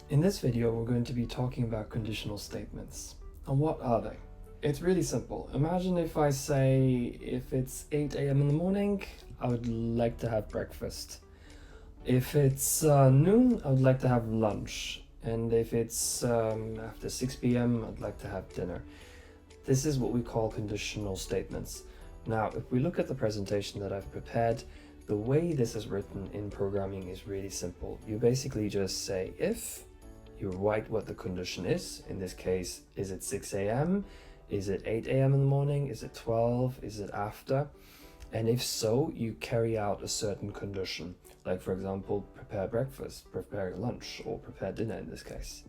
In this video, we're going to be talking about conditional statements. And what are they? It's really simple. Imagine if I say, if it's 8 a.m. in the morning, I would like to have breakfast. If it's noon, I would like to have lunch. And if it's after 6 p.m., I'd like to have dinner. This is what we call conditional statements. Now, if we look at the presentation that I've prepared, the way this is written in programming is really simple. You basically just say if, you write what the condition is. In this case, is it 6 a.m.? Is it 8 a.m. in the morning? Is it 12? Is it after? And if so, you carry out a certain condition. Like, for example, prepare breakfast, prepare lunch, or prepare dinner in this case.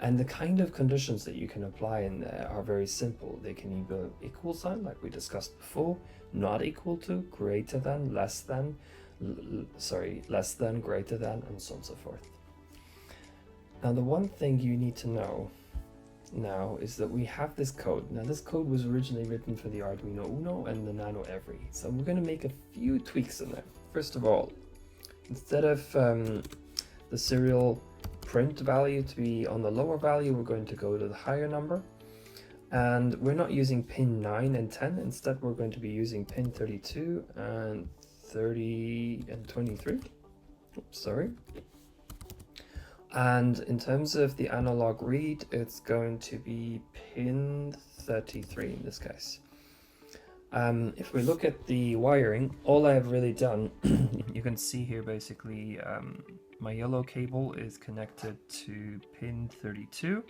And the kind of conditions that you can apply in there are very simple. They can either equal sign, like we discussed before, not equal to, greater than, less than, less than, greater than, and so on and so forth. Now, the one thing you need to know now is that we have this code. Now, this code was originally written for the Arduino Uno and the Nano Every. So we're going to make a few tweaks in there. First of all, instead of the serial print value to be on the lower value, we're going to go to the higher number. And we're not using pin 9 and 10. Instead, we're going to be using pin 32 and 30 and 23. Oops, sorry. And in terms of the analog read, it's going to be pin 33 in this case. If we look at the wiring, all I have really done, you can see here basically my yellow cable is connected to pin 32,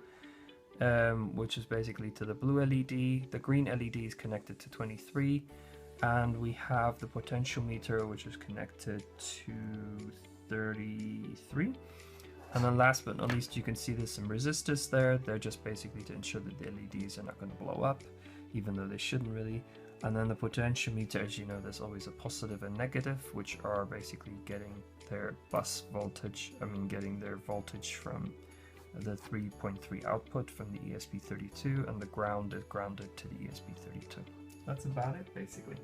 which is basically to the blue LED. The green LED is connected to 23, and we have the potentiometer, which is connected to 33. And then last but not least, you can see there's some resistors there. They're just basically to ensure that the LEDs are not going to blow up, even though they shouldn't really. And then the potentiometer, as you know, there's always a positive and negative, which are basically getting their bus voltage, getting their voltage from the 3.3 output from the ESP32, and the ground is grounded to the ESP32. That's about it, basically.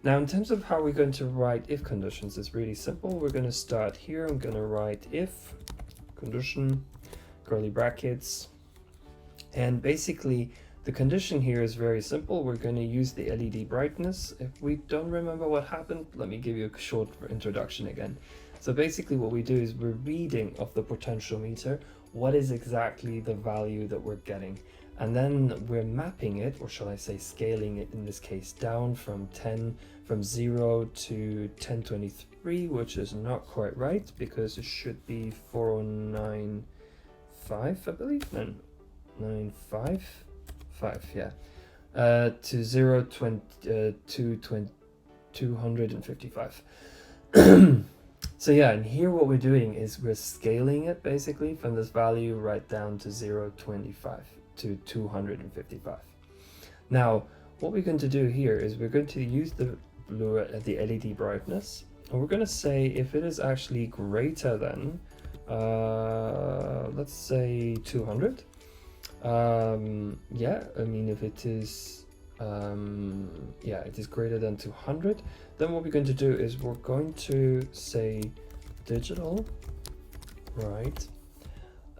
Now, in terms of how we're going to write if conditions, it's really simple. We're going to start here. I'm going to write if condition, curly brackets, and basically the condition here is very simple. We're going to use the LED brightness. If we don't remember what happened, let me give you a short introduction again. So basically what we do is we're reading of the potentiometer what is exactly the value that we're getting, and then we're mapping it, or shall I say scaling it in this case, down from 0 to 1023, which is not quite right because it should be 4095, I believe. No, 955, yeah. To 0 to 255. So yeah, and here what we're doing is we're scaling it basically from this value right down to 0.25 to 255. Now, what we're going to do here is we're going to use the LED brightness, and we're going to say if it is actually greater than, let's say 200. Yeah, if it is, it is greater than 200, then what we're going to do is we're going to say digital, right?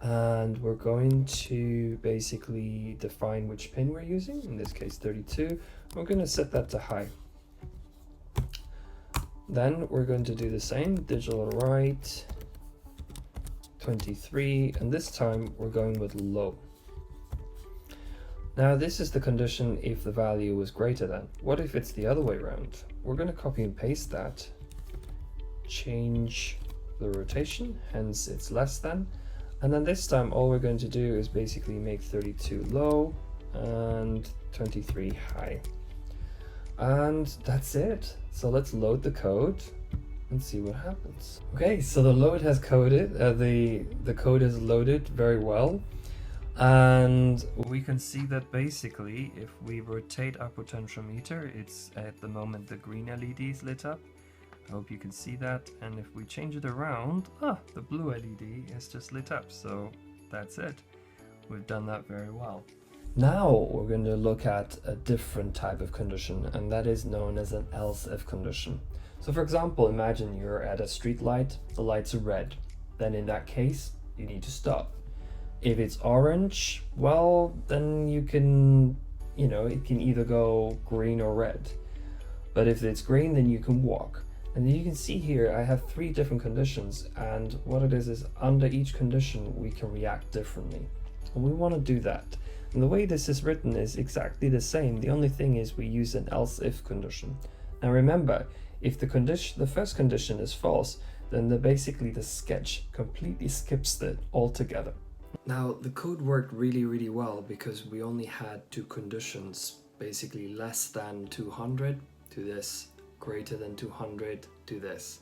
And we're going to basically define which pin we're using, in this case 32. We're going to set that to high. Then we're going to do the same, digital right, 23, and this time we're going with low. Now this is the condition if the value was greater than. What if it's the other way around? We're going to copy and paste that, change the rotation, hence it's less than. And then this time all we're going to do is basically make 32 low and 23 high. And that's it. So let's load the code and see what happens. Okay, so the load has coded, the code is loaded very well. And we can see that basically if we rotate our potentiometer, it's at the moment the green LED is lit up. I hope you can see that. And if we change it around, the blue LED is just lit up. So that's it. We've done that very well. Now we're going to look at a different type of condition, and that is known as an else if condition. So for example, imagine you're at a street light, the lights are red. Then in that case, you need to stop. If it's orange, well, then you can, it can either go green or red. But if it's green, then you can walk. And you can see here, I have 3 different conditions, and what it is under each condition, we can react differently. And we want to do that. And the way this is written is exactly the same. The only thing is we use an else-if condition. Now remember, if the first condition is false, then basically the sketch completely skips it altogether. Now the code worked really, really well because we only had 2 conditions, basically less than 200 to this, greater than 200 to this.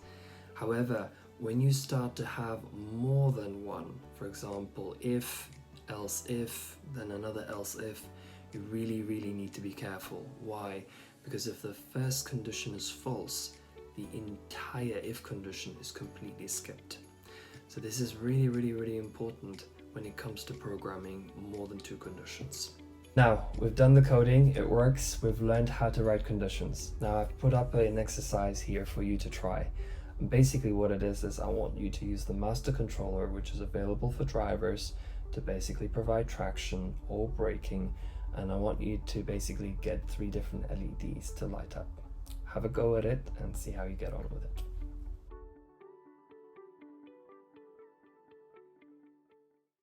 However, when you start to have more than one, for example, if, else if, then another else if, you really, really need to be careful. Why? Because if the first condition is false, the entire if condition is completely skipped. So this is really, really, really important when it comes to programming more than 2 conditions. Now, we've done the coding, it works, we've learned how to write conditions. Now I've put up an exercise here for you to try. And basically what it is I want you to use the master controller, which is available for drivers, to basically provide traction or braking, and I want you to basically get 3 different LEDs to light up. Have a go at it and see how you get on with it.